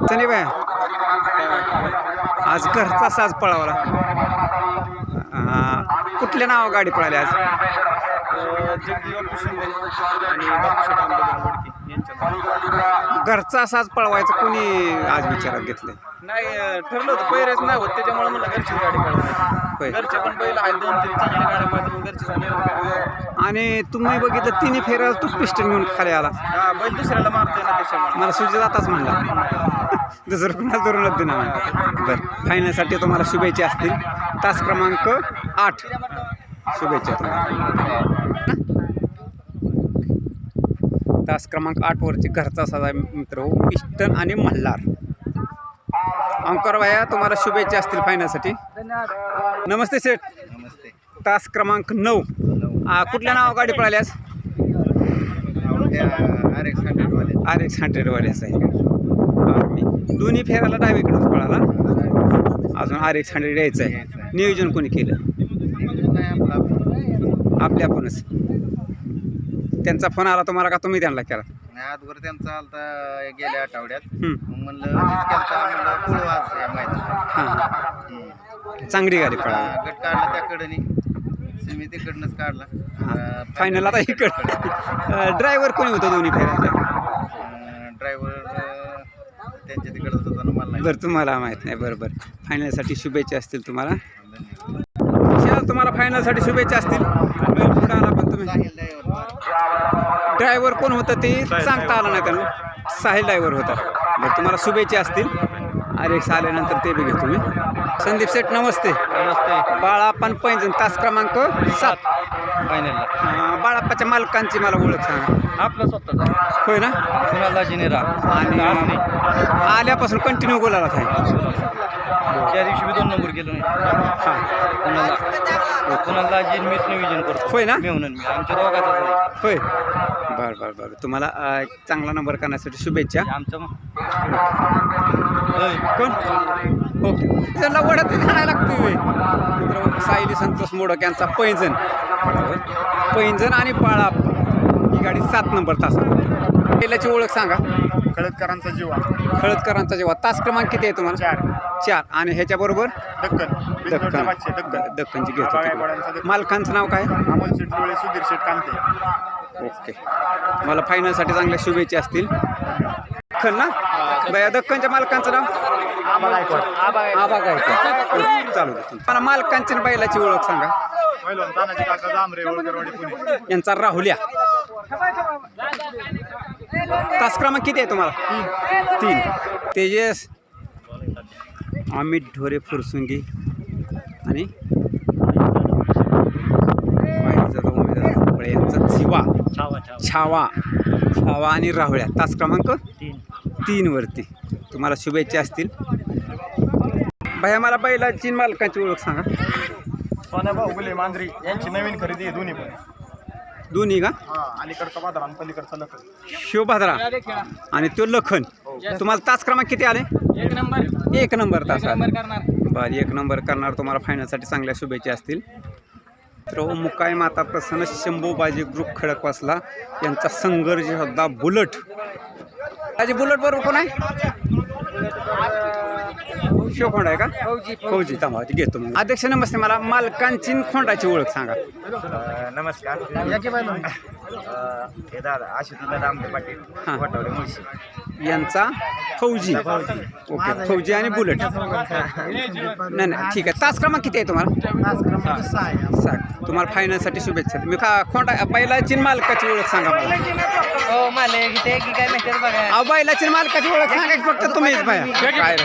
सनी भाई आज घरचा साज पळावला. कुठल्या नाव गाडी पळाली आज? घरचा साज पळवायचं कोणी आज विचारात घेतलंय? नाही ठरलं होतं पहिरेच नाही होत त्याच्यामुळे मला घरची गाडी पळवायची. घरचे पण बैल आहेत 2-3 चांगल्या गाड्या पळतात घरची. आणि तुम्ही बघितलं तिन्ही फेऱ्याला तू पिस्टन घेऊन खाली आला. हा बैल दुसऱ्याला मारतोय ना त्याच्यामुळे. मला सुजित आताच म्हणला दुसरं कुणाला धरूनच दिना. बरं फायनलसाठी तुम्हाला शुभेच्छा असतील. तास क्रमांक 8 शुभेच्छा तुम्हाला. तास क्रमांक 8 वरची घरचा साधा मित्र पिस्टन आणि मल्हार. अंकर भाया तुम्हाला शुभेच्छा असतील फायनलसाठी. नमस्ते सेठ. नमस्ते. तास क्रमांक 9 कुठल्या नाव गाडी पळाली आज? RX100 वाल्याच आहे. दोन्ही फेराला डावीकडून पळाला. अजून RX100 यायचं आहे. नियोजन कोणी केलं? आपल्या आपणच. त्यांचा फोन आला तुम्हाला का तुम्ही त्यांना केला? नाही आजवर त्यांचा आलता गेल्या आठवड्यात. म्हणलं हां चांगली गाडी पळाली. गट काढला त्याकडे सिमी तिकडनंच काढला. फायनल आता इकडं. ड्रायव्हर कोणी होतं दोन्ही फेऱ्याला? ड्रायव्हर त्यांच्या तिकडं होता ना मला. बरं तुम्हाला माहीत नाही. बरोबर. फायनलसाठी शुभेच्छा असतील तुम्हाला. तुम्हाला फायनलसाठी शुभेच्छा असतील. पुढे आला पण तुम्ही ड्रायव्हर कोण होतं ते सांगता आलं नाही त्यांना. साहिल ड्रायव्हर होता. बरं तुम्हाला शुभेच्छा असतील. RX आल्यानंतर ते बी घेतो मी. संदीप सेठ नमस्ते. नमस्ते. बाळाप्पा पैंजण तास क्रमांक 7 फायनलला. बाळाप्पाच्या मालकांची मला ओळख सांगा. आपलं स्वतःचा होय ना? कुणाला जिनेरा आणि आल्यापासून कंटिन्यू बोलायला आहे. त्या दिवशी मी 2 नंबर गेलो नाही. हां कुणाला जिन मीच नियोजन करतो. होय ना? मी आमच्या दोघांचाच होय. बरं बरं बरं तुम्हाला चांगला नंबर करण्यासाठी शुभेच्छा. आमचं कोण? ओके त्यांना वड्यात खायला लागतोय. मित्र सायली संतोष मोडक यांचा पैंजण. पैंजण आणि बाळाप्पा ही गाडी 7 नंबर तासाला. पहिल्याची ओळख सांगा. खळदकरांचा जीवा. खळदकरांचा जेव्हा तास क्रमांक किती आहे तुम्हाला? 4. आणि ह्याच्याबरोबर दक्कनची घेतो. मालकांचं नाव काय? अमोल शेठ डोळे, सुधीर शेठ कांते. ओके मला फायनलसाठी चांगल्या शुभेच्छा असतील. दक्कन ना बया दक्कनच्या मालकांचं नाव? आबा गायकवाड. चालू दे. मला मालकांची बैलाची ओळख सांगा. तानाजी काका जांभरे, ओळकरवाडी, पुणे. यांचा राहुल्या. तास क्रमांक किती आहे तुम्हाला? 3. तेजस अमित ढोरे फुरसुंगी आणि यांचा जीवा छावा आणि राहुल्या. तास क्रमांक 3 वरती तुम्हाला शुभेच्छा असतील. भैया मला बैलाची मालकांची ओळख सांगा. सोन्याभाऊ गुले मांजरी यांची नवीन खरेदी आहे दोन्ही पण. दोन्ही का? अलीकडचा बाजार आणि पलीकडचा लखन. शिवभाद्रा आणि तो लखन. तुम्हाला तास क्रमांक किती आले? 1 नंबर तास आले. बरं 1 नंबर करणार. तुम्हाला फायनलसाठी चांगल्या शुभेच्छा असतील. तर मुकाई माता प्रसन्न शंभूबाजी ग्रुप खडकवासला यांचा संघर्ष होता बुलट. त्याची बुलट बरोबर कोण आहे? शिवखोंड आहे का? फौजी तांबाची घेतो मग. अध्यक्ष नमस्ते. मला मालकांची खोंडाची ओळख सांगा. नमस्कार. आशुतोष रामदेव पाटील यांचा फौजी. ओके फौजी आणि बुलेट. नाही नाही ठीक आहे. तास क्रमांक किती आहे तुम्हाला? 6. तुम्हाला फायनलसाठी शुभेच्छा. मी खोंडा बैलाची मालकाची ओळख सांगा मला. हो मालक इथे की काय माहिती बघा. बैलाची मालकाची ओळख सांगा फक्त तुम्हीच बाया काय